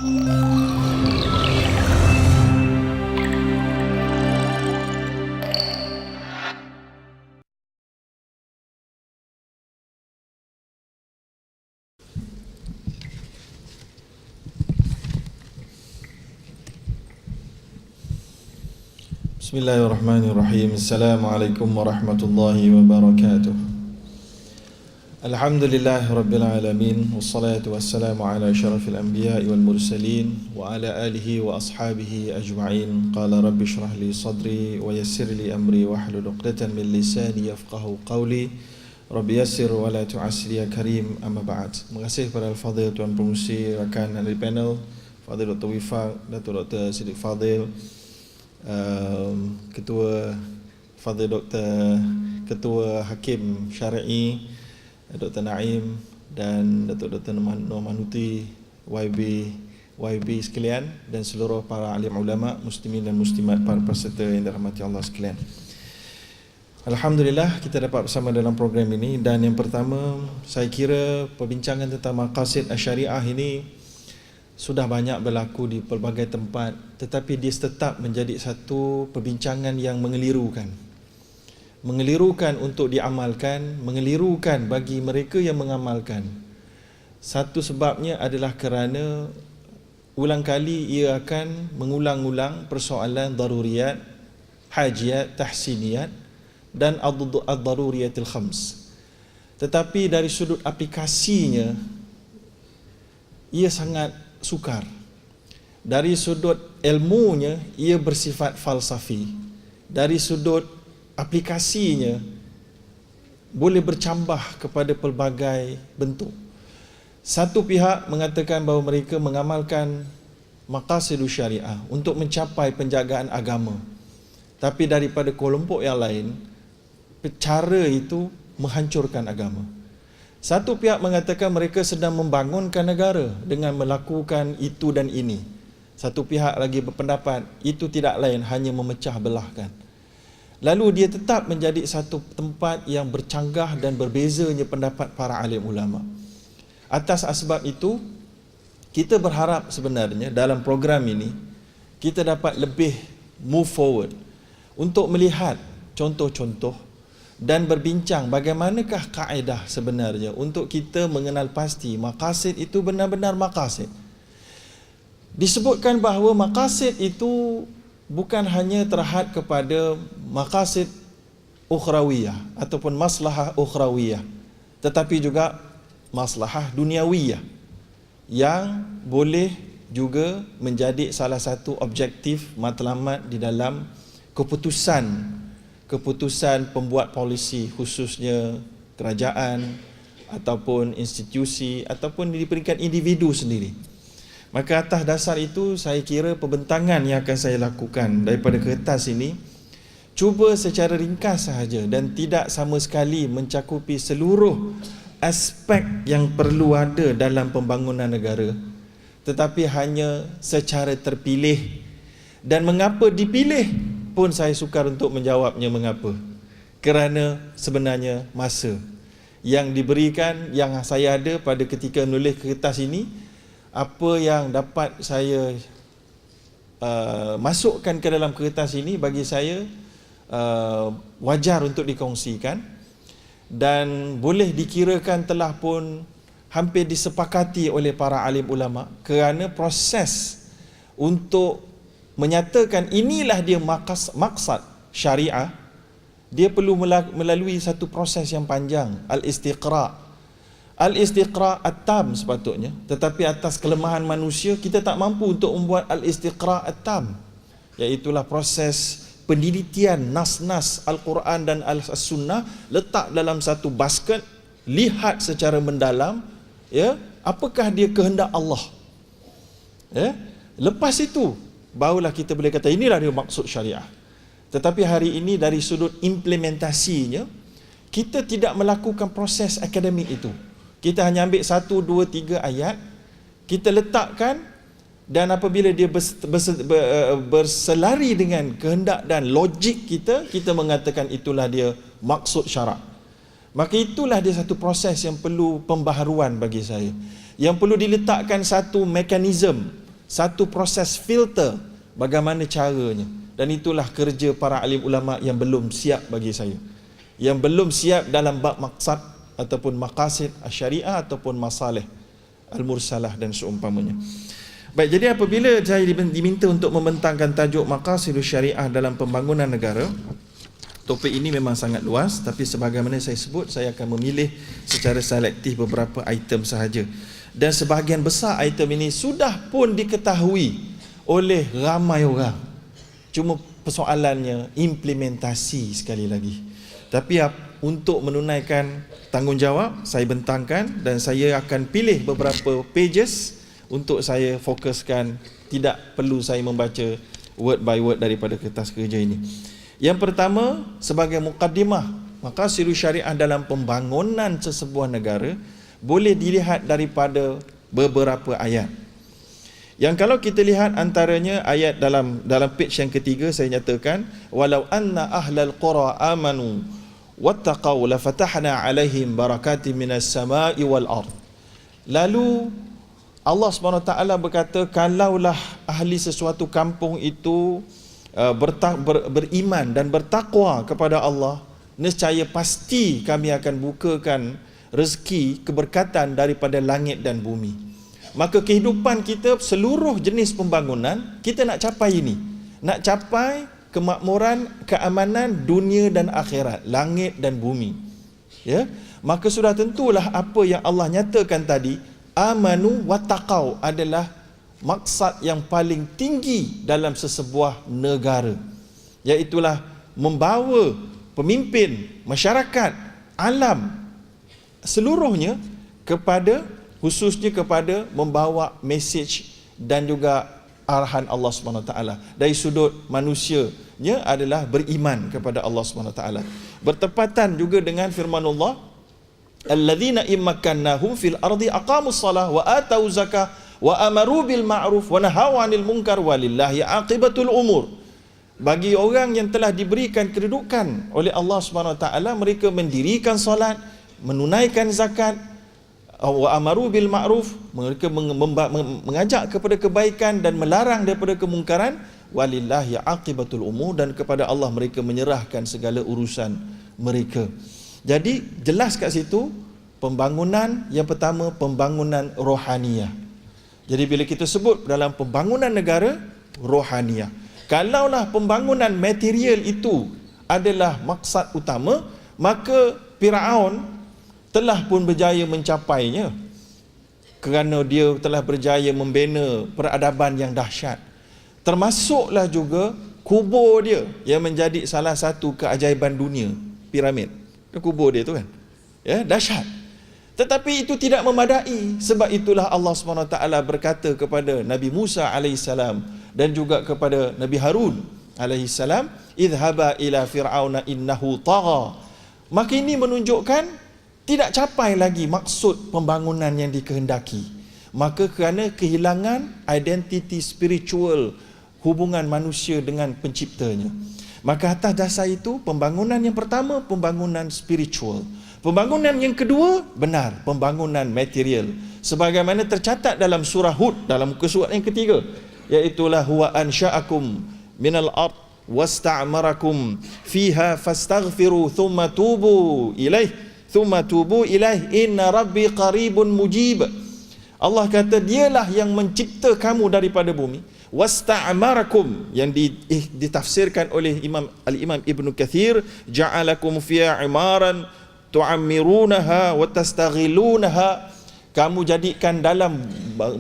Bismillahirrahmanirrahim. Assalamualaikum warahmatullahi wabarakatuh. Alhamdulillah Rabbil Alamin. Wassalatu wassalamu ala syarafil anbiya wal mursalin wa ala alihi wa ashabihi ajma'in. Qala rabbi shrah li sadri wa yassir li amri wa hlul 'uqdatan min lisani yafqahu qawli. Rabbi yassir wa la tu'assir ya karim, amma ba'd. Terima kasih kepada Al-Fadhil Tuan Pengurusi, rakan dari panel, Fadil Dr. Wifaq, Datuk Dr. Siddiq Fadil, Ketua Fadil Dr. Ketua Hakim Syar'i Dr. Naim dan Datuk Dr. Nur Manuti, YB sekalian, dan seluruh para alim ulama, muslimin dan muslimat, para peserta yang dirahmati Allah sekalian. Alhamdulillah kita dapat bersama dalam program ini. Dan yang pertama, saya kira perbincangan tentang maqasid asy-syariah ini sudah banyak berlaku di pelbagai tempat, tetapi dia tetap menjadi satu perbincangan yang mengelirukan untuk diamalkan, mengelirukan bagi mereka yang mengamalkan. Satu sebabnya adalah kerana ulang kali ia akan mengulang-ulang persoalan daruriyat, hajiyat, tahsiniyat dan ad-daruriyatil khams. Tetapi dari sudut aplikasinya ia sangat sukar. Dari sudut ilmunya ia bersifat falsafi. Dari sudut aplikasinya boleh bercambah kepada pelbagai bentuk. Satu pihak mengatakan bahawa mereka mengamalkan maqasidus syariah untuk mencapai penjagaan agama, tapi daripada kelompok yang lain, cara itu menghancurkan agama. Satu pihak mengatakan mereka sedang membangunkan negara dengan melakukan itu dan ini. Satu pihak lagi berpendapat itu tidak lain hanya memecah belahkan. Lalu dia tetap menjadi satu tempat yang bercanggah dan berbezanya pendapat para alim ulama. Atas asbab itu, kita berharap sebenarnya dalam program ini kita dapat lebih move forward untuk melihat contoh-contoh dan berbincang bagaimanakah kaedah sebenarnya untuk kita mengenal pasti maqasid itu benar-benar maqasid. Disebutkan bahawa maqasid itu bukan hanya terhad kepada maqasid ukhrawiyah ataupun maslahah ukhrawiyah, tetapi juga maslahah duniawiyah yang boleh juga menjadi salah satu objektif matlamat di dalam keputusan pembuat polisi, khususnya kerajaan ataupun institusi ataupun di peringkat individu sendiri. Maka atas dasar itu saya kira pembentangan yang akan saya lakukan daripada kertas ini cuba secara ringkas sahaja dan tidak sama sekali mencakupi seluruh aspek yang perlu ada dalam pembangunan negara, tetapi hanya secara terpilih. Dan mengapa dipilih pun saya sukar untuk menjawabnya mengapa. Kerana sebenarnya masa yang diberikan, yang saya ada pada ketika menulis kertas ini, apa yang dapat saya masukkan ke dalam kertas ini bagi saya wajar untuk dikongsikan dan boleh dikirakan telah pun hampir disepakati oleh para alim ulama, kerana proses untuk menyatakan inilah dia maksad syariah, dia perlu melalui satu proses yang panjang, al-istiqra' at-tam sepatutnya, tetapi atas kelemahan manusia kita tak mampu untuk membuat al-istiqra' at-tam, iaitulah proses penelitian nas-nas Al-Quran dan Al-Sunnah, letak dalam satu basket, lihat secara mendalam, ya, apakah dia kehendak Allah, ya. Lepas itu barulah kita boleh kata inilah dia maksud syariah. Tetapi hari ini dari sudut implementasinya, kita tidak melakukan proses akademik itu. Kita hanya ambil 1, 2, 3 ayat, kita letakkan, dan apabila dia berselari dengan kehendak dan logik kita, kita mengatakan itulah dia maksud syarak. Maka itulah dia satu proses yang perlu pembaharuan bagi saya, yang perlu diletakkan satu mekanisme satu proses filter bagaimana caranya. Dan itulah kerja para alim ulama yang belum siap bagi saya. Yang belum siap dalam bab maksad ataupun maqasid syariah ataupun masalih al-mursalah dan seumpamanya. Baik, jadi apabila saya diminta untuk membentangkan tajuk maqasidus syariah dalam pembangunan negara, topik ini memang sangat luas, tapi sebagaimana saya sebut, saya akan memilih secara selektif beberapa item sahaja. Dan sebahagian besar item ini sudah pun diketahui oleh ramai orang. Cuma persoalannya implementasi sekali lagi. Tapi untuk menunaikan tanggungjawab, saya bentangkan dan saya akan pilih beberapa pages untuk saya fokuskan. Tidak perlu saya membaca word by word daripada kertas kerja ini. Yang pertama, sebagai mukaddimah, maqasidus syariah dalam pembangunan sesebuah negara boleh dilihat daripada beberapa ayat. Yang kalau kita lihat antaranya ayat dalam page yang ketiga, saya nyatakan walau anna ahlal qura amanu wattaqau la fatahna alaihim barakatin minas sama'i wal ard. Lalu Allah SWT berkata, kalaulah ahli sesuatu kampung itu beriman dan bertakwa kepada Allah, nescaya pasti kami akan bukakan rezeki keberkatan daripada langit dan bumi. Maka kehidupan kita, seluruh jenis pembangunan, kita nak capai ini. Nak capai kemakmuran, keamanan dunia dan akhirat, langit dan bumi. Ya, maka sudah tentulah apa yang Allah nyatakan tadi, amanu wattaqau, adalah maksad yang paling tinggi dalam sesebuah negara. Iaitulah membawa pemimpin, masyarakat, alam seluruhnya kepada, khususnya kepada membawa mesej dan juga arahan Allah SWT. Dari sudut manusianya adalah beriman kepada Allah SWT. Bertepatan juga dengan firman Allah, alladzina immakannahum fil ardi aqamus salah wa atau zakah wa amaru bil ma'ruf wa nahaw 'anil munkar walillahi aqibatul umur. Bagi orang yang telah diberikan kedudukan oleh Allah SWT, mereka mendirikan solat, menunaikan zakat, wa amaru bil ma'ruf, mereka mengajak kepada kebaikan dan melarang daripada kemungkaran, walillahi aqibatul umur, dan kepada Allah mereka menyerahkan segala urusan mereka. Jadi jelas kat situ pembangunan yang pertama, pembangunan rohaniyah. Jadi bila kita sebut dalam pembangunan negara, rohaniyah. Kalaulah pembangunan material itu adalah maksad utama, maka Firaun telah pun berjaya mencapainya, kerana dia telah berjaya membina peradaban yang dahsyat. Termasuklah juga kubur dia yang menjadi salah satu keajaiban dunia, piramid. Kubur dia tu kan, ya, dahsyat. Tetapi itu tidak memadai. Sebab itulah Allah SWT berkata kepada Nabi Musa AS dan juga kepada Nabi Harun AS, idhaba ila fir'auna innahu tagha. Maka ini menunjukkan tidak capai lagi maksud pembangunan yang dikehendaki. Maka kerana kehilangan identiti spiritual hubungan manusia dengan penciptanya. Maka atas dasar itu, pembangunan yang pertama, pembangunan spiritual. Pembangunan yang kedua, benar, pembangunan material. Sebagaimana tercatat dalam surah Hud, dalam muka surat yang ketiga, iaitulah huwa ansha'akum minal ard wasta'marakum fiha fastaghfiru thumma tubu ilaih inna rabbi qaribun mujib. Allah kata dialah yang mencipta kamu daripada bumi, wasta'marakum, yang ditafsirkan oleh Al-Imam Ibn Kathir, ja'alakum fiha imaran tu'ammirunaha wa tastaghilunaha. Kamu jadikan dalam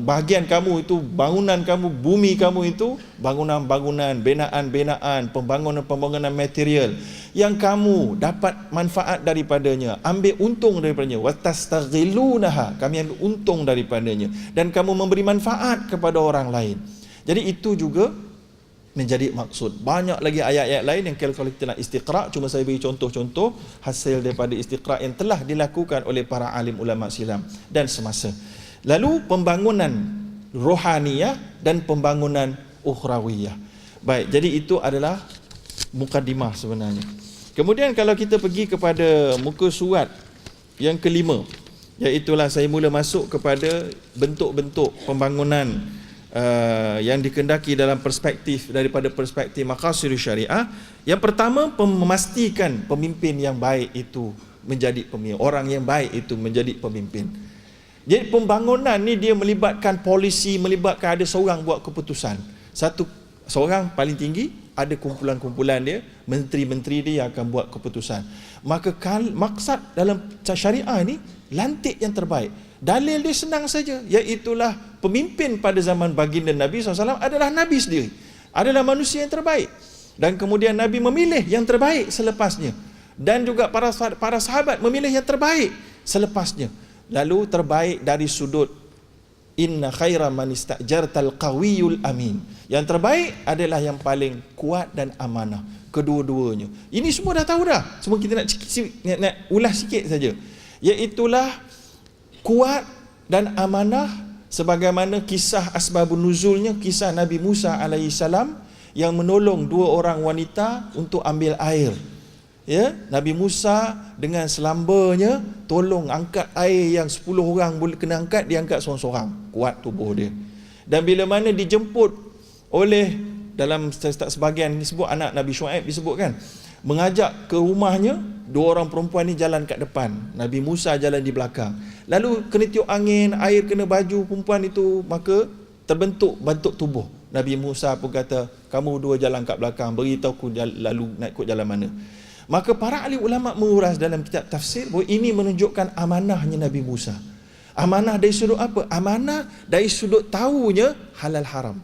bahagian kamu itu, bangunan kamu, bumi kamu itu, bangunan-bangunan, binaan-binaan, pembangunan-pembangunan material yang kamu dapat manfaat daripadanya, ambil untung daripadanya. Wa tastaghilunaha, kami ambil untung daripadanya, dan kamu memberi manfaat kepada orang lain. Jadi itu juga menjadi maksud. Banyak lagi ayat-ayat lain yang kalau kita nak istiqra', cuma saya beri contoh-contoh hasil daripada istiqra' yang telah dilakukan oleh para alim ulama silam dan semasa. Lalu pembangunan rohaniyah dan pembangunan ukhrawiyah. Baik, jadi itu adalah mukaddimah sebenarnya. Kemudian kalau kita pergi kepada muka surat yang kelima, iaitulah saya mula masuk kepada bentuk-bentuk pembangunan yang dikehendaki dalam perspektif daripada perspektif maqasid syariah. Yang pertama, memastikan pemimpin yang baik itu menjadi pemimpin, orang yang baik itu menjadi pemimpin. Jadi pembangunan ni dia melibatkan polisi, melibatkan ada seorang buat keputusan. Seorang paling tinggi, ada kumpulan-kumpulan dia, menteri-menteri dia akan buat keputusan. Maka maksud dalam syariah ni lantik yang terbaik. Dalil dia senang saja, iaitulah pemimpin pada zaman baginda Nabi SAW adalah Nabi sendiri, adalah manusia yang terbaik. Dan kemudian Nabi memilih yang terbaik selepasnya. Dan juga para sahabat memilih yang terbaik selepasnya. Lalu terbaik dari sudut inna khaira man istajartal qawiyul amin. Yang terbaik adalah yang paling kuat dan amanah, kedua-duanya. Ini semua dah tahu dah. Semua kita nak ulas sikit saja. Iaitulah kuat dan amanah, sebagaimana kisah asbabun nuzulnya, kisah Nabi Musa alaihissalam yang menolong dua orang wanita untuk ambil air. Ya, Nabi Musa dengan selambanya tolong angkat air yang 10 orang boleh kena angkat, dia angkat seorang-seorang, kuat tubuh dia. Dan bila mana dijemput oleh, dalam sebahagian disebut anak Nabi Shu'aib disebutkan, mengajak ke rumahnya, dua orang perempuan ni jalan kat depan, Nabi Musa jalan di belakang. Lalu kena tiup angin, air kena baju perempuan itu, maka terbentuk bentuk tubuh. Nabi Musa pun kata, kamu dua jalan kat belakang, beritahu aku lalu nak ikut jalan mana. Maka para ahli ulama menguras dalam kitab tafsir bahawa ini menunjukkan amanahnya Nabi Musa. Amanah dari sudut apa? Amanah dari sudut tahunya halal haram.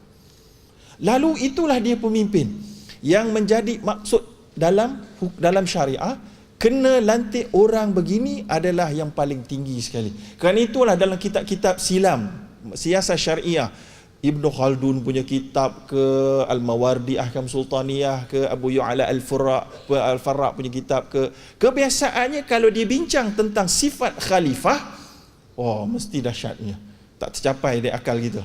Lalu itulah dia pemimpin yang menjadi maksud dalam syariah. Kena lantik orang begini adalah yang paling tinggi sekali. Kerana itulah dalam kitab-kitab silam, siasat syariah, Ibnu Khaldun punya kitab ke, Al-Mawardi Ahkam Sultaniyah ke, Abu Ya'la Al-Farra punya kitab ke, kebiasaannya kalau dia bincang tentang sifat khalifah, mesti dahsyatnya, tak tercapai di akal kita.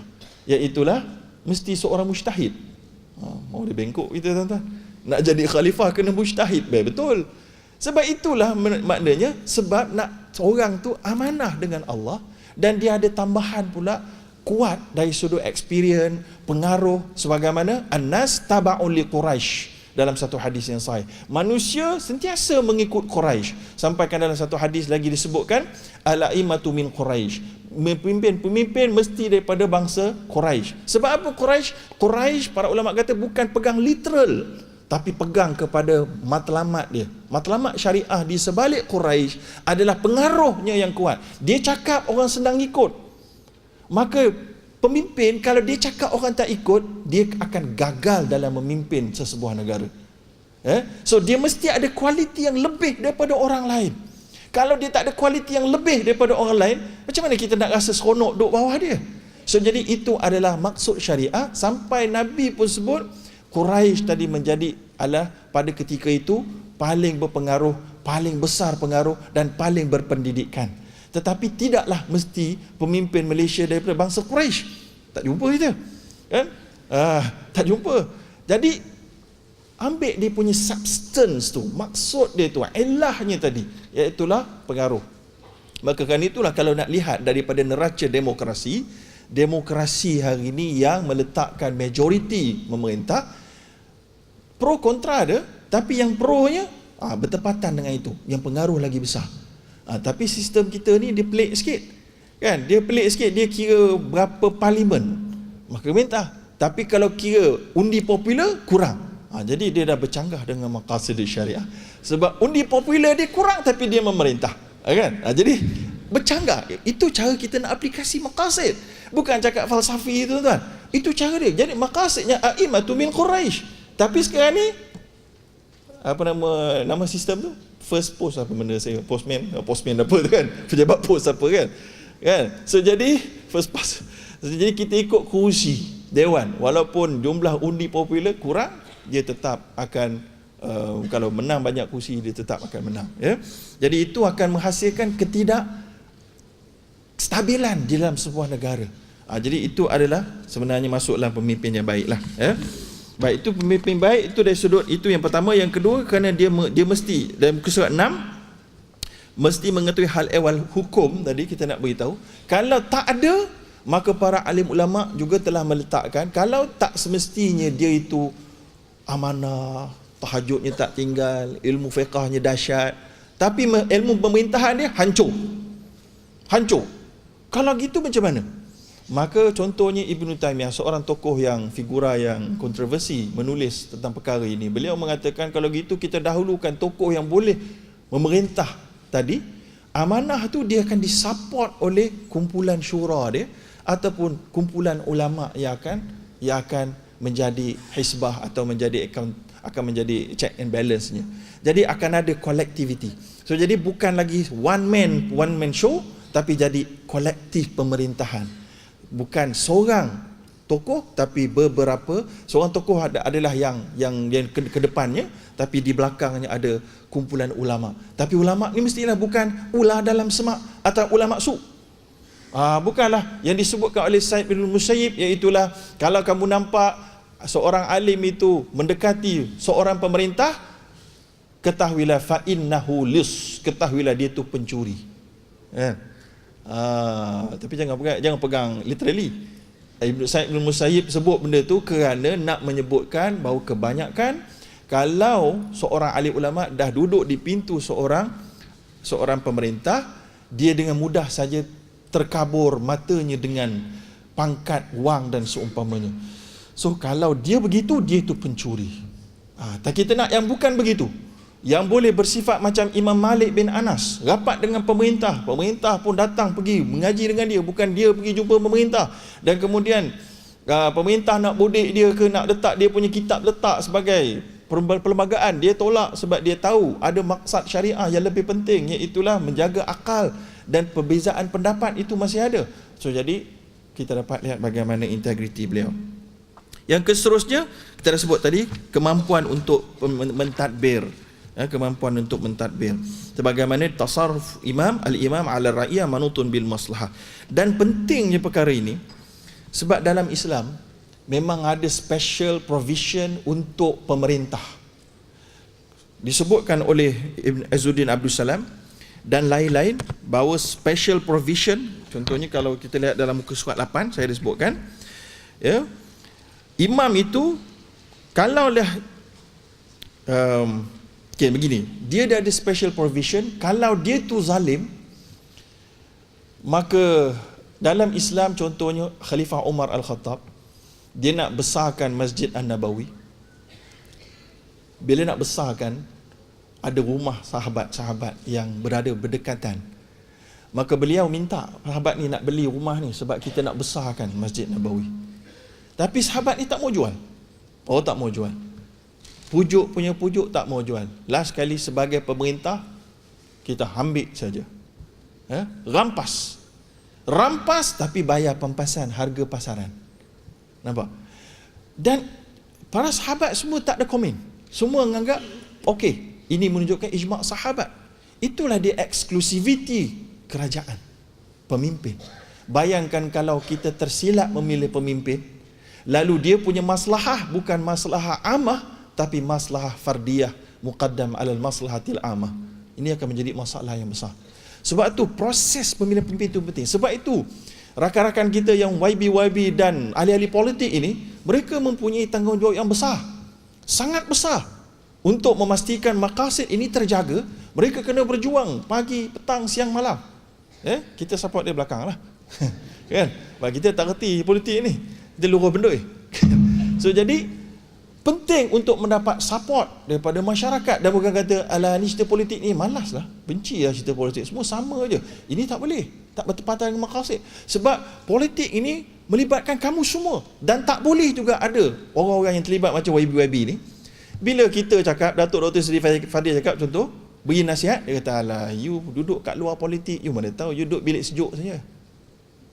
Iaitulah mesti seorang mujtahid. Mau dia bengkok kita tuan-tuan. Nak jadi khalifah kena mujtahid. Betul. Sebab itulah maknanya, sebab nak seorang tu amanah dengan Allah, dan dia ada tambahan pula kuat dari sudut experience, pengaruh, sebagaimana An-nas taba'un li Quraisy dalam satu hadis yang sahih. Manusia sentiasa mengikut Quraisy. Sampaikan dalam satu hadis lagi disebutkan al-a'immatu min Quraisy. Pemimpin mesti daripada bangsa Quraisy. Sebab apa Quraisy? Quraisy para ulama kata bukan pegang literal, tapi pegang kepada matlamat dia. Matlamat syariah di sebalik Quraisy adalah pengaruhnya yang kuat. Dia cakap orang senang ikut. Maka pemimpin kalau dia cakap orang tak ikut, dia akan gagal dalam memimpin sesebuah negara. So dia mesti ada kualiti yang lebih daripada orang lain. Kalau dia tak ada kualiti yang lebih daripada orang lain, macam mana kita nak rasa seronok duduk bawah dia? So jadi itu adalah maksud syariah. Sampai Nabi pun sebut Quraisy tadi menjadi pada ketika itu paling berpengaruh, paling besar pengaruh dan paling berpendidikan. Tetapi tidaklah mesti pemimpin Malaysia daripada bangsa Quraisy. Tak jumpa kita, kan? Tak jumpa. Jadi ambil dia punya substance tu, maksud dia tu, ilahnya tadi, iaitulah pengaruh. Maka kan itulah kalau nak lihat daripada neraca demokrasi hari ini yang meletakkan majoriti memerintah, pro kontra ada, tapi yang pro-nya bertepatan dengan itu, yang pengaruh lagi besar. Tapi sistem kita ni dia pelik sikit, kan? Dia pelik sikit, dia kira berapa parlimen maka minta, tapi kalau kira undi popular kurang. Jadi dia dah bercanggah dengan maqasid syariah. Sebab undi popular dia kurang tapi dia memerintah, kan? Jadi bercanggah. Itu cara kita nak aplikasi maqasid. Bukan cakap falsafi itu, tuan. Itu cara dia. Jadi maqasidnya a'immatu min Quraisy. Tapi sekarang ni apa nama sistem tu? First post apa benda saya, postman apa tu kan, pejabat pos apa kan. So jadi first post. Jadi kita ikut kursi dewan, walaupun jumlah undi popular kurang, dia tetap akan kalau menang banyak kursi dia tetap akan menang, ya. Jadi itu akan menghasilkan ketidakstabilan di dalam sebuah negara. Jadi itu adalah sebenarnya masuklah pemimpin yang baiklah, ya. Baik, itu pemimpin baik itu dari sudut itu yang pertama. Yang kedua, kerana dia mesti dalam muka surat 6 mesti mengetahui hal ehwal hukum. Tadi kita nak beritahu, kalau tak ada Maka para alim ulama juga telah meletakkan, kalau tak semestinya dia itu amanah, tahajudnya tak tinggal, ilmu fiqahnya dahsyat, tapi ilmu pemerintahan dia hancur. Kalau gitu macam mana? Maka contohnya Ibn Taymiyah, seorang tokoh yang figura yang kontroversi, menulis tentang perkara ini. Beliau mengatakan kalau gitu kita dahulukan tokoh yang boleh memerintah tadi, amanah tu dia akan disupport oleh kumpulan syura dia ataupun kumpulan ulama yang akan menjadi hisbah atau akan menjadi check and balance-nya. Jadi akan ada collectivity. So jadi bukan lagi one man show, tapi jadi kolektif pemerintahan. Bukan seorang tokoh, tapi beberapa. Seorang tokoh adalah yang ke depannya, tapi di belakangnya ada kumpulan ulama. Tapi ulama ni mestilah bukan ulah dalam semak atau ulama su. Bukanlah yang disebutkan oleh Sa'id bin Musayyib, iaitulah kalau kamu nampak seorang alim itu mendekati seorang pemerintah, ketahuilah fa innahu lis, ketahuilah dia itu pencuri. Tapi jangan pegang literally. Sa'id bin Musayyib sebut benda tu kerana nak menyebutkan bahawa kebanyakan kalau seorang alim ulama dah duduk di pintu seorang pemerintah, dia dengan mudah saja terkabur matanya dengan pangkat, wang dan seumpamanya. So kalau dia begitu, dia itu pencuri. Tak kita nak yang bukan begitu, yang boleh bersifat macam Imam Malik bin Anas, rapat dengan pemerintah pun datang pergi mengaji dengan dia, bukan dia pergi jumpa pemerintah. Dan kemudian pemerintah nak bodek dia ke nak letak dia punya kitab letak sebagai perlembagaan, dia tolak sebab dia tahu ada maksad syariah yang lebih penting, iaitulah menjaga akal, dan perbezaan pendapat itu masih ada. So jadi kita dapat lihat bagaimana integriti beliau. Yang seterusnya kita dah sebut tadi, kemampuan untuk mentadbir, kemampuan untuk mentadbir, sebagaimana tasarruf al-imam ala ra'iyah manutun bil maslahah. Dan pentingnya perkara ini sebab dalam Islam memang ada special provision untuk pemerintah. Disebutkan oleh Ibn Izzuddin Abdul Salam dan lain-lain bahawa special provision, contohnya kalau kita lihat dalam muka surat 8 saya disebutkan, imam itu kalaulah begini, dia dah ada special provision, kalau dia tu zalim, maka dalam Islam contohnya Khalifah Umar Al-Khattab, dia nak besarkan Masjid An-Nabawi. Bila nak besarkan, ada rumah sahabat-sahabat yang berada berdekatan. Maka beliau minta sahabat ni nak beli rumah ni sebab kita nak besarkan Masjid Nabawi. Tapi sahabat ni tak mau jual. Tak mau jual. Pujuk tak mau jual. Last kali sebagai pemerintah, kita ambil saja. Rampas tapi bayar pampasan harga pasaran. Nampak? Dan para sahabat semua tak ada komen. Semua menganggap okey. Ini menunjukkan ijma' sahabat. Itulah dia eksklusiviti kerajaan, pemimpin. Bayangkan kalau kita tersilap memilih pemimpin, lalu dia punya maslahah bukan maslahah amah, tapi maslahah fardiyah, muqaddam alal maslahatil amah. Ini akan menjadi masalah yang besar. Sebab itu proses pemilihan pemimpin itu penting. Sebab itu rakan-rakan kita yang YB dan ahli-ahli politik ini, mereka mempunyai tanggungjawab yang besar, sangat besar, untuk memastikan maqasid ini terjaga. Mereka kena berjuang pagi, petang, siang, malam. Kita support dia belakang lah. Kan? Sebab kita tak reti politik ni, kita luruh benda. So jadi penting untuk mendapat support daripada masyarakat. Dan bukan kata alah ni cerita politik ni malas lah, benci lah cerita politik, semua sama je. Ini tak boleh, tak bertepatan dengan maqasid. Sebab politik ini melibatkan kamu semua. Dan tak boleh juga ada orang-orang yang terlibat macam YB ni. Bila kita cakap, Datuk Dr. Seri Fadil cakap contoh, beri nasihat, dia kata alah you duduk kat luar politik, you mana tahu, you duduk bilik sejuk saja.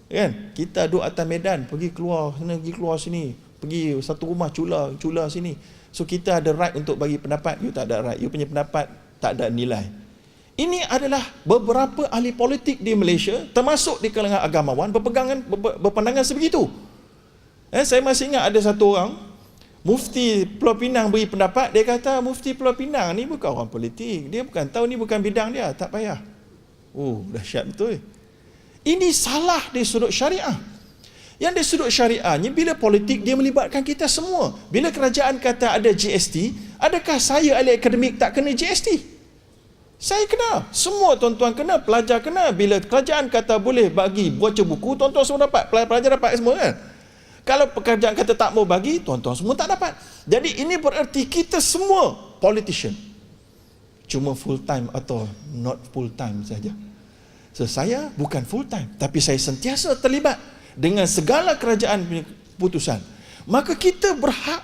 Kan? Kita duduk atas medan, pergi keluar sana, pergi keluar sini, pergi satu rumah cula sini. So kita ada right untuk bagi pendapat, you tak ada right. You punya pendapat tak ada nilai. Ini adalah beberapa ahli politik di Malaysia, termasuk di kalangan agamawan, berpandangan sebegitu. Saya masih ingat ada satu orang Mufti Pulau Pinang beri pendapat, dia kata Mufti Pulau Pinang ni bukan orang politik, dia bukan tahu, ni bukan bidang dia, tak payah. Dahsyat betul. Ini salah dari sudut syariah. Yang dari sudut syariahnya, bila politik dia melibatkan kita semua. Bila kerajaan kata ada GST, adakah saya ahli akademik tak kena GST? Saya kena. Semua tuan-tuan kena, pelajar kena. Bila kerajaan kata boleh bagi baca buku, tuan-tuan semua dapat, pelajar dapat semua kan. Kalau kerajaan kata tak mau bagi, tuan-tuan semua tak dapat. Jadi ini bererti kita semua politician. Cuma full time atau not full time saja. So saya bukan full time, tapi saya sentiasa terlibat dengan segala kerajaan putusan. Maka kita berhak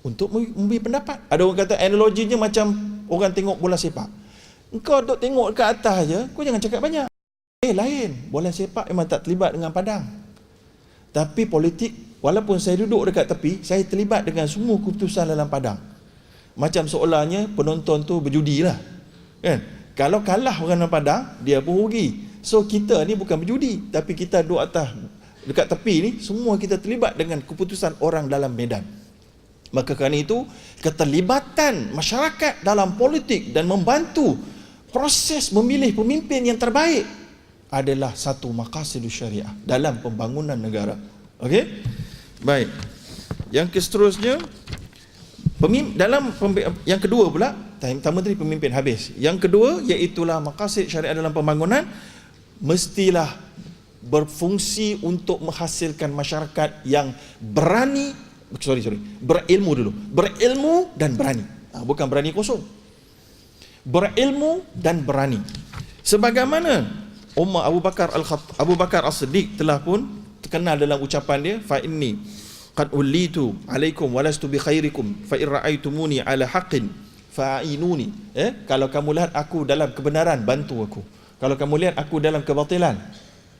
untuk memberi pendapat. Ada orang kata analoginya macam orang tengok bola sepak. Engkau duk tengok ke atas je, kau jangan cakap banyak. Lain, bola sepak memang tak terlibat dengan padang. Tapi politik, walaupun saya duduk dekat tepi, saya terlibat dengan semua keputusan dalam padang. Macam seolahnya penonton tu berjudi lah, kan? Kalau kalah orang dalam padang, dia pun rugi. So kita ni bukan berjudi, tapi kita duduk atas dekat tepi ni, semua kita terlibat dengan keputusan orang dalam medan. Maka kerana itu, keterlibatan masyarakat dalam politik dan membantu proses memilih pemimpin yang terbaik adalah satu maqasidus syariah dalam pembangunan negara. Okey? Baik. Yang seterusnya, yang kedua pula, pertama tadi pemimpin habis. Yang kedua, iaitulah maqasid syariah dalam pembangunan mestilah berfungsi untuk menghasilkan masyarakat yang berani, berilmu dulu. Berilmu dan berani. Bukan berani kosong. Berilmu dan berani. Sebagaimana Abu Bakar As-Siddiq telah pun terkenal dalam ucapan dia, fa inni qad ullitu alaikum walastu bi khairikum fa in ra'aitumuni ala haqqin fa'inuni. Kalau kamu lihat aku dalam kebenaran, bantu aku. Kalau kamu lihat aku dalam kebatilan,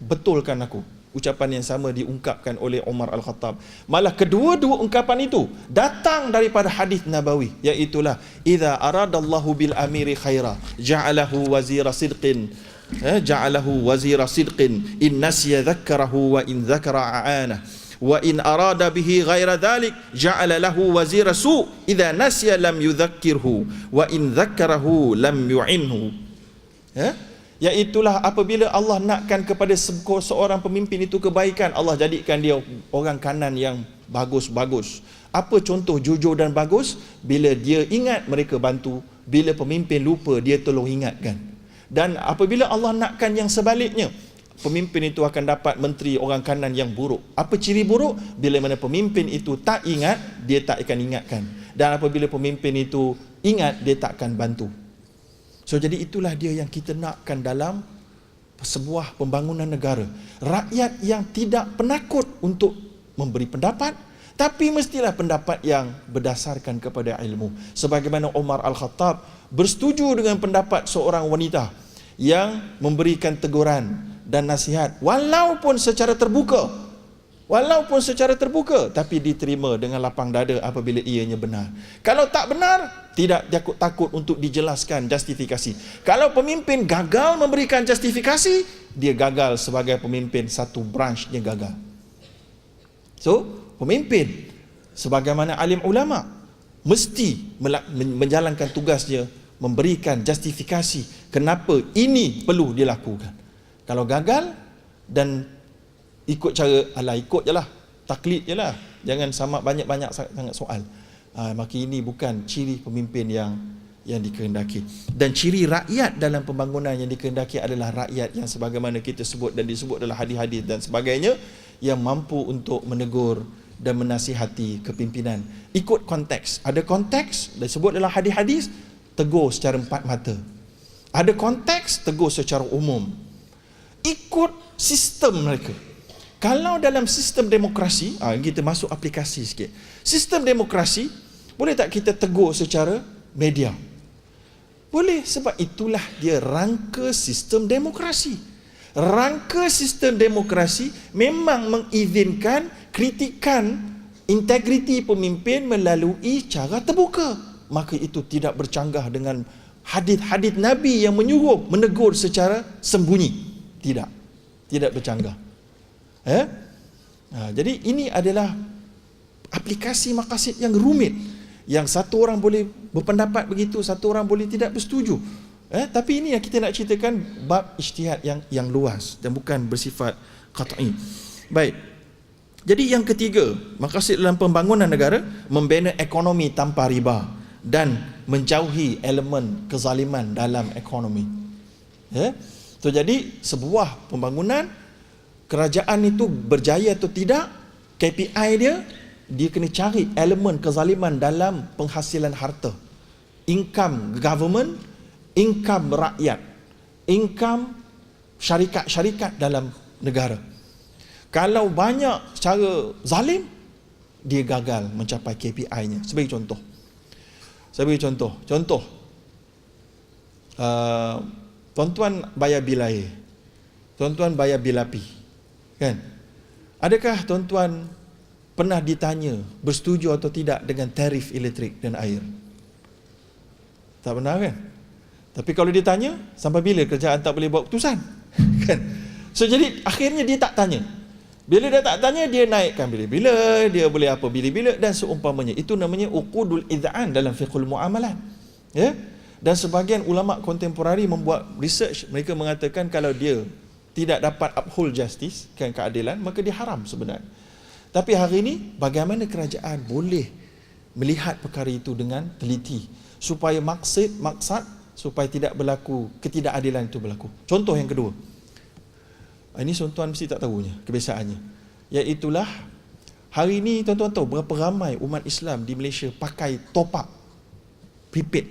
betulkan aku. Ucapan yang sama diungkapkan oleh Umar Al-Khattab. Malah kedua-dua ungkapan itu datang daripada hadis Nabawi, iaitulah idza aradallahu bil amiri khaira ja'alahu wazira sidqin ja'alahu wazira sidqin in nasiya dhakkarahu wa in dhakara a'ana wa in arada bihi ghaira dhalik ja'ala lahu wazira su idza nasiya lam yudhakkirhu wa in dhakkarahu lam yu'inhu. Iaitulah apabila Allah nakkan kepada seorang pemimpin itu kebaikan, Allah jadikan dia orang kanan yang bagus-bagus. Apa contoh jujur dan bagus? Bila dia ingat, mereka bantu. Bila pemimpin lupa, dia tolong ingatkan. Dan apabila Allah nakkan yang sebaliknya, pemimpin itu akan dapat menteri orang kanan yang buruk. Apa ciri buruk? Bila mana pemimpin itu tak ingat, dia tak akan ingatkan. Dan apabila pemimpin itu ingat, dia tak akan bantu. So jadi itulah dia yang kita nakkan dalam sebuah pembangunan negara. Rakyat yang tidak penakut untuk memberi pendapat, tapi mestilah pendapat yang berdasarkan kepada ilmu. Sebagaimana Umar Al-Khattab bersetuju dengan pendapat seorang wanita yang memberikan teguran dan nasihat walaupun secara terbuka. Walaupun secara terbuka, tapi diterima dengan lapang dada apabila ianya benar. Kalau tak benar, tidak takut untuk dijelaskan justifikasi. Kalau pemimpin gagal memberikan justifikasi, dia gagal sebagai pemimpin, satu branch dia gagal. So, pemimpin sebagaimana alim ulama mesti menjalankan tugasnya, memberikan justifikasi kenapa ini perlu dilakukan. Kalau gagal dan ikut cara, ikut je lah, taklid je lah, jangan sama banyak-banyak sangat soal. Maka ini bukan ciri pemimpin yang dikehendaki. Dan ciri rakyat dalam pembangunan yang dikehendaki adalah rakyat yang sebagaimana kita sebut dan disebut dalam hadis-hadis dan sebagainya, yang mampu untuk menegur dan menasihati kepimpinan. Ikut konteks. Ada konteks disebut dalam hadis-hadis, tegur secara empat mata. Ada konteks, tegur secara umum. Ikut sistem mereka. Kalau dalam sistem demokrasi, kita masuk aplikasi sikit. Sistem demokrasi, boleh tak kita tegur secara media? Boleh, sebab itulah dia rangka sistem demokrasi. Rangka sistem demokrasi memang mengizinkan kritikan integriti pemimpin melalui cara terbuka. Maka itu tidak bercanggah dengan hadis-hadis Nabi yang menyuruh menegur secara sembunyi. Tidak bercanggah. Jadi ini adalah aplikasi maqasid yang rumit, yang satu orang boleh berpendapat begitu, satu orang boleh tidak bersetuju. Tapi ini yang kita nak ceritakan bab ijtihad yang luas dan bukan bersifat qat'i. Baik. Jadi yang ketiga, maqasid dalam pembangunan negara, membina ekonomi tanpa riba dan menjauhi elemen kezaliman dalam ekonomi. Ya. So, jadi sebuah pembangunan, kerajaan itu berjaya atau tidak, KPI dia kena cari elemen kezaliman dalam penghasilan harta, income government, income rakyat, income syarikat-syarikat dalam negara. Kalau banyak cara zalim, dia gagal mencapai KPI-nya. Sebagai contoh, tuan-tuan bayar bil air, tuan-tuan bayar bil api, kan? Adakah tuan-tuan pernah ditanya bersetuju atau tidak dengan tarif elektrik dan air? Tak pernah, kan? Tapi kalau ditanya, sampai bila kerajaan tak boleh buat keputusan? Kan? So, jadi akhirnya dia tak tanya. Bila dia tak tanya, dia naikkan bila-bila, dia boleh apa bila-bila dan seumpamanya. Itu namanya uqudul id'an dalam fiqhul muamalat. Ya? Dan sebahagian ulama kontemporari membuat research, mereka mengatakan kalau dia tidak dapat uphold justice, kan, keadilan, maka dia haram sebenarnya. Tapi hari ini bagaimana kerajaan boleh melihat perkara itu dengan teliti supaya maksad supaya tidak berlaku ketidakadilan itu berlaku. Contoh yang kedua. Ini tuan-tuan mesti tak tahunya, kebiasaannya. Iaitulah hari ini tuan-tuan tahu berapa ramai umat Islam di Malaysia pakai top up prepaid.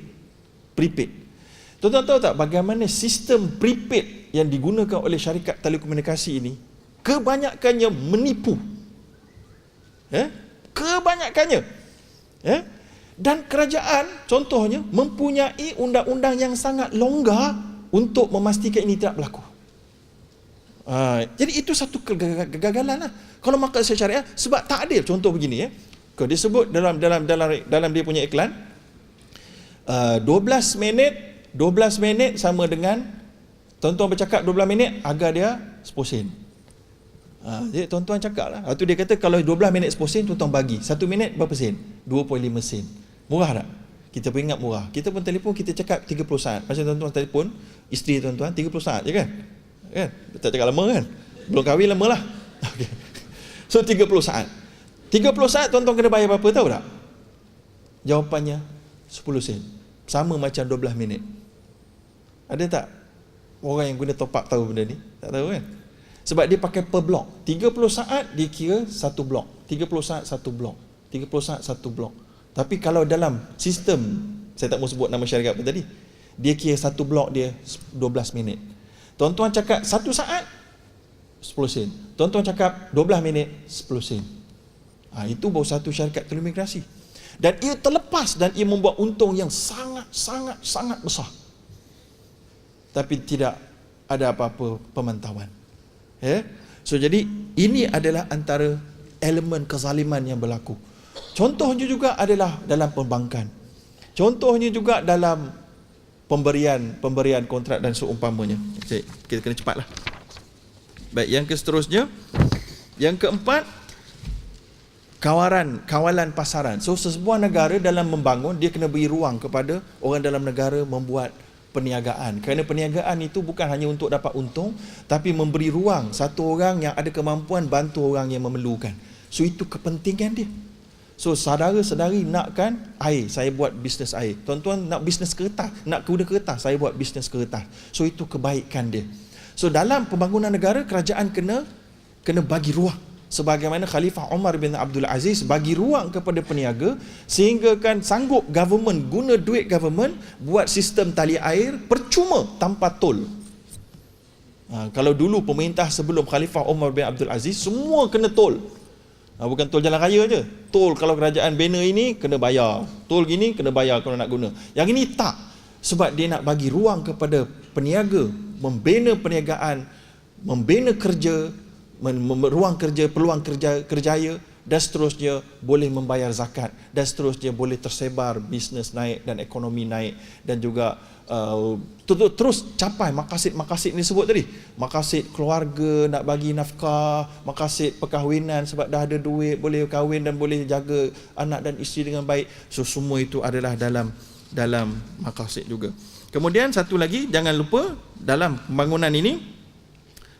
Tuan-tuan tahu tak bagaimana sistem prepaid yang digunakan oleh syarikat telekomunikasi ini kebanyakannya menipu. Kebanyakannya. Dan kerajaan contohnya mempunyai undang-undang yang sangat longgar untuk memastikan ini tidak berlaku. Jadi itu satu kegagalan lah. Kalau maksud syariah sebab tak adil. Contoh begini, kalau dia sebut dalam dia punya iklan 12 minit sama dengan tuan-tuan bercakap 12 minit harga dia 10 sen. Jadi tuan-tuan cakap lah. Lepas tu dia kata kalau 12 minit 10 sen, tuan-tuan bagi 1 minit berapa sen? 2.5 sen. Murah tak? Kita pun ingat murah. Kita pun telefon, kita cakap 30 saat. Macam tuan-tuan telefon isteri tuan-tuan 30 saat je kan? Tak cakap lama kan? Belum kahwin lama lah. Okay. So 30 saat 30 saat tuan-tuan kena bayar berapa tahu tak? Jawapannya 10 sen. Sama macam 12 minit. Ada tak orang yang guna top up tahu benda ni? Tak tahu kan? Sebab dia pakai per blok. 30 saat dia kira satu blok, 30 saat satu blok, 30 saat satu blok. Tapi kalau dalam sistem, saya tak mau sebut nama syarikat apa tadi, dia kira satu blok dia 12 minit. Tuan-tuan cakap 1 saat 10 sen. Tuan-tuan cakap 12 minit 10 sen. Itu baru satu syarikat telekomunikasi. Dan ia terlepas dan ia membuat untung yang sangat besar. Tapi tidak ada apa-apa pemantauan. So jadi ini adalah antara elemen kezaliman yang berlaku. Contohnya juga adalah dalam perbankan. Contohnya juga dalam pemberian kontrak dan seumpamanya. Kita kena cepatlah. Baik, yang seterusnya, yang keempat, kawalan pasaran. So sebuah negara dalam membangun, dia kena beri ruang kepada orang dalam negara membuat perniagaan. Kerana perniagaan itu bukan hanya untuk dapat untung, tapi memberi ruang satu orang yang ada kemampuan bantu orang yang memerlukan. So itu kepentingan dia. So saudara-saudari nakkan air, saya buat bisnes air. Tuan-tuan nak bisnes kertas, nak guna kertas, saya buat bisnes kertas. So itu kebaikan dia. So dalam pembangunan negara, kerajaan kena bagi ruang. Sebagaimana Khalifah Umar bin Abdul Aziz bagi ruang kepada peniaga sehingga kan sanggup government guna duit government buat sistem tali air percuma tanpa tol. Kalau dulu pemerintah sebelum Khalifah Umar bin Abdul Aziz semua kena tol. Bukan tol jalan raya je. Tol kalau kerajaan bina ini kena bayar. Tol gini kena bayar kalau nak guna. Yang ini tak. Sebab dia nak bagi ruang kepada peniaga membina perniagaan, membina kerja, ruang kerja, peluang kerjaya dan seterusnya boleh membayar zakat dan seterusnya boleh tersebar bisnes naik dan ekonomi naik dan juga terus capai maqasid ni sebut tadi, maqasid keluarga, nak bagi nafkah, maqasid perkahwinan sebab dah ada duit boleh kahwin dan boleh jaga anak dan isteri dengan baik. So semua itu adalah dalam maqasid juga. Kemudian satu lagi, jangan lupa dalam pembangunan ini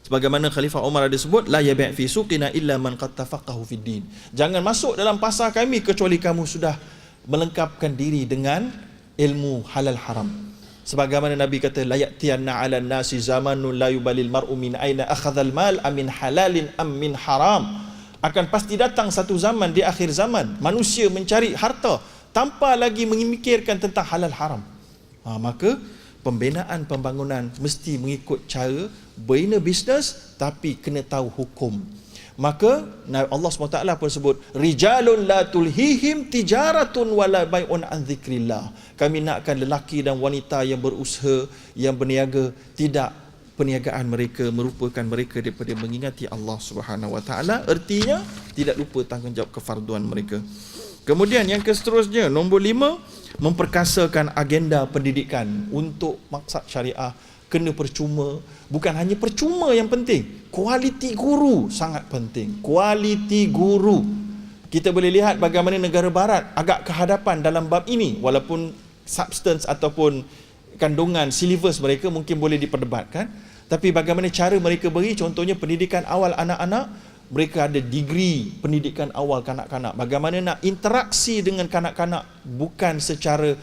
Sebagaimana Khalifah Umar ada sebut, la yabi' fi suqina illa man qad tafaqahu fid din. Jangan masuk dalam pasar kami kecuali kamu sudah melengkapkan diri dengan ilmu halal haram. Sebagaimana Nabi kata, la ya'tiyanna 'alan nasi zamanun la yubalil mar'u min aina akhadhal mal amin halalin am min haram. Akan pasti datang satu zaman di akhir zaman, manusia mencari harta tanpa lagi memikirkan tentang halal haram. Maka pembinaan pembangunan mesti mengikut cara bina bisnes tapi kena tahu hukum. Maka Allah SWT pun sebut, rijalun la tulhihim tijaratun wala bai'un an dzikrillah. Kami nakkan lelaki dan wanita yang berusaha, yang berniaga, tidak perniagaan mereka merupakan mereka daripada mengingati Allah Subhanahu wa taala, artinya tidak lupa tanggungjawab kefarduan mereka. Kemudian yang seterusnya, nombor 5, memperkasakan agenda pendidikan untuk maksud syariah. Kena percuma, bukan hanya percuma yang penting, kualiti guru sangat penting. Kualiti guru, kita boleh lihat bagaimana negara barat agak kehadapan dalam bab ini, walaupun substance ataupun kandungan syllabus mereka mungkin boleh diperdebatkan, tapi bagaimana cara mereka beri, contohnya pendidikan awal anak-anak, mereka ada degree pendidikan awal kanak-kanak, bagaimana nak interaksi dengan kanak-kanak bukan secara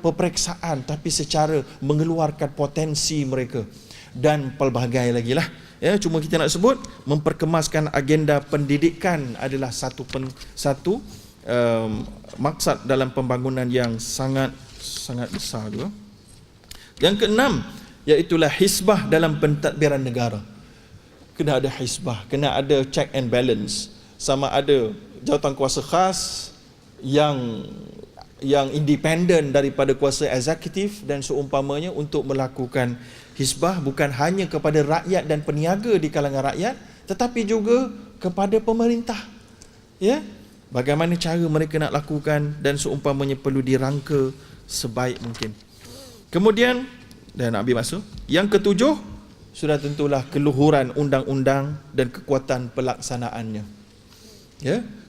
peperiksaan tapi secara mengeluarkan potensi mereka, dan pelbagai lagi lah. Cuma kita nak sebut, memperkemaskan agenda pendidikan adalah satu maksud dalam pembangunan yang sangat besar juga. Yang keenam, iaitulah hisbah dalam pentadbiran negara. Kena ada hisbah, kena ada check and balance. Sama ada jawatan kuasa khas yang independen daripada kuasa eksekutif dan seumpamanya untuk melakukan hisbah bukan hanya kepada rakyat dan peniaga di kalangan rakyat, tetapi juga kepada pemerintah. Bagaimana cara mereka nak lakukan dan seumpamanya perlu dirangka sebaik mungkin. Kemudian, dan nak ambil masa, yang ketujuh, sudah tentulah keluhuran undang-undang dan kekuatan pelaksanaannya.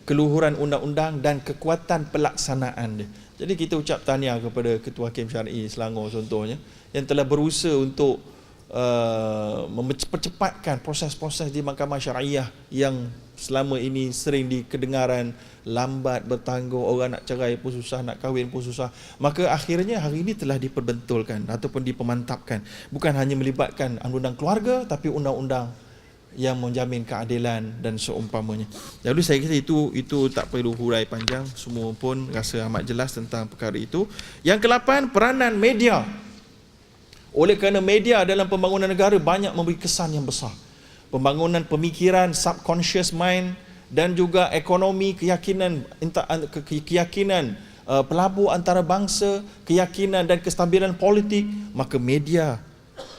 Keluhuran undang-undang dan kekuatan pelaksanaan dia. Jadi kita ucap tahniah kepada Ketua Hakim Syar'i Selangor contohnya, yang telah berusaha untuk mempercepatkan proses-proses di Mahkamah Syariah yang selama ini sering dikedengaran lambat, bertangguh, orang nak cerai pun susah, nak kahwin pun susah. Maka akhirnya hari ini telah diperbentulkan ataupun dipemantapkan. Bukan hanya melibatkan undang-undang keluarga, tapi undang-undang yang menjamin keadilan dan seumpamanya. Jadi saya kata itu tak perlu hurai panjang, semua pun rasa amat jelas tentang perkara itu. Yang ke-8, peranan media. Oleh kerana media dalam pembangunan negara banyak memberi kesan yang besar. Pembangunan pemikiran, subconscious mind, dan juga ekonomi, keyakinan pelabur antara bangsa, keyakinan dan kestabilan politik, maka media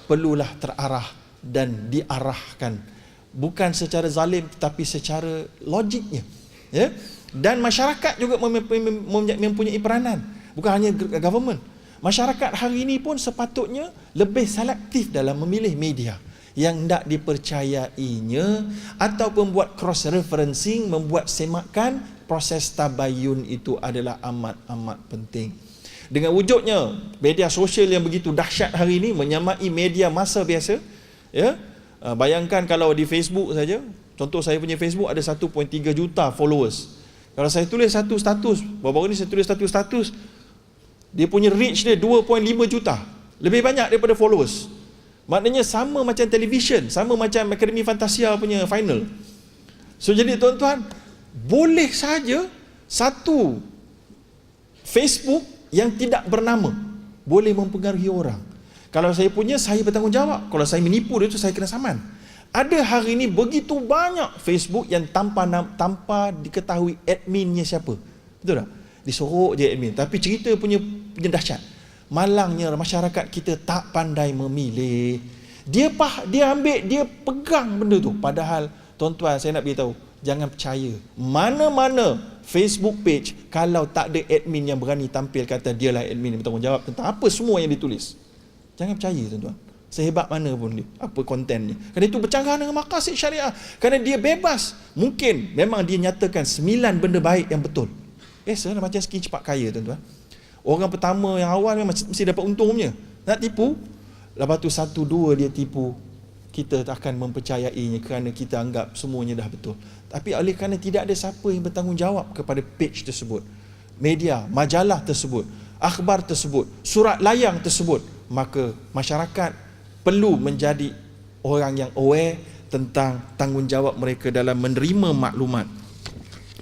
perlulah terarah dan diarahkan, bukan secara zalim tetapi secara logiknya. Dan masyarakat juga mempunyai peranan, bukan hanya government. Masyarakat hari ini pun sepatutnya lebih selektif dalam memilih media yang tidak dipercayainya, ataupun buat cross referencing, membuat semakan. Proses tabayun itu adalah amat penting. Dengan wujudnya media sosial yang begitu dahsyat hari ini, menyamai media masa biasa, bayangkan kalau di Facebook saja, contoh saya punya Facebook ada 1.3 juta followers. Kalau saya tulis satu status, baru-baru ni saya tulis satu status, dia punya reach dia 2.5 juta, lebih banyak daripada followers. Maknanya sama macam televisyen, sama macam Akademi Fantasia punya final. So jadi tuan-tuan, boleh saja satu Facebook yang tidak bernama boleh mempengaruhi orang. Kalau saya punya, saya bertanggungjawab. Kalau saya menipu dia tu, saya kena saman. Ada hari ini begitu banyak Facebook yang tanpa diketahui adminnya siapa. Betul tak? Disorok je admin, tapi cerita punya dahsyat. Malangnya masyarakat kita tak pandai memilih. Dia ambil, dia pegang benda tu. Padahal tuan-tuan, saya nak beritahu, jangan percaya mana-mana Facebook page kalau tak ada admin yang berani tampil kata dialah admin yang bertanggungjawab tentang apa semua yang ditulis. Jangan percaya tuan-tuan, sehebat mana pun dia, apa kontennya. Kerana itu bercanggah dengan maqasid syariah. Kerana dia bebas. Mungkin memang dia nyatakan 9 benda baik yang betul. Biasalah macam skin cepat kaya tuan-tuan. Orang pertama yang awal memang mesti dapat untungnya. Nak tipu, lepas tu 1-2 dia tipu, kita akan mempercayainya kerana kita anggap semuanya dah betul. Tapi oleh kerana tidak ada siapa yang bertanggungjawab kepada page tersebut, media, majalah tersebut, akhbar tersebut, surat layang tersebut, maka masyarakat perlu menjadi orang yang aware tentang tanggungjawab mereka dalam menerima maklumat,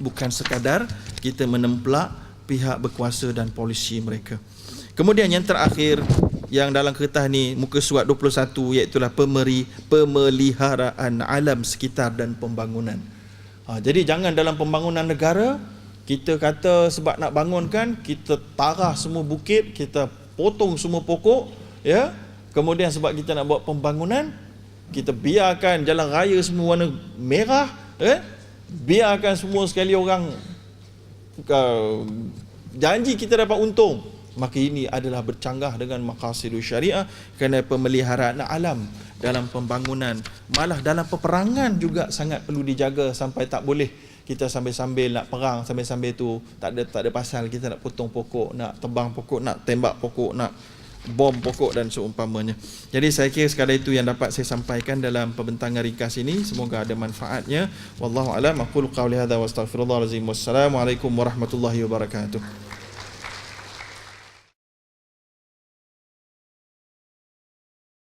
bukan sekadar kita menemplak pihak berkuasa dan polisi mereka. Kemudian yang terakhir yang dalam kertas ni muka surat 21, iaitu pemeliharaan alam sekitar dan pembangunan. Jadi jangan dalam pembangunan negara kita kata sebab nak bangunkan kita tarah semua bukit, kita potong semua pokok, ya. Kemudian sebab kita nak buat pembangunan, kita biarkan jalan raya semua warna merah, biarkan semua sekali orang janji kita dapat untung. Maka ini adalah bercanggah dengan maqasidus syariah, kerana pemeliharaan alam dalam pembangunan, malah dalam peperangan juga sangat perlu dijaga, sampai tak boleh kita sambil-sambil nak perang, sambil-sambil tu tak ada pasal kita nak potong pokok, nak tebang pokok, nak tembak pokok, nak bom pokok dan seumpamanya. Jadi saya kira sekadar itu yang dapat saya sampaikan dalam pembentangan ringkas ini, semoga ada manfaatnya. Wallahu a'lam. Aqulu qawli hadza wa astaghfirullahal azim. Wassalamualaikum warahmatullahi wabarakatuh.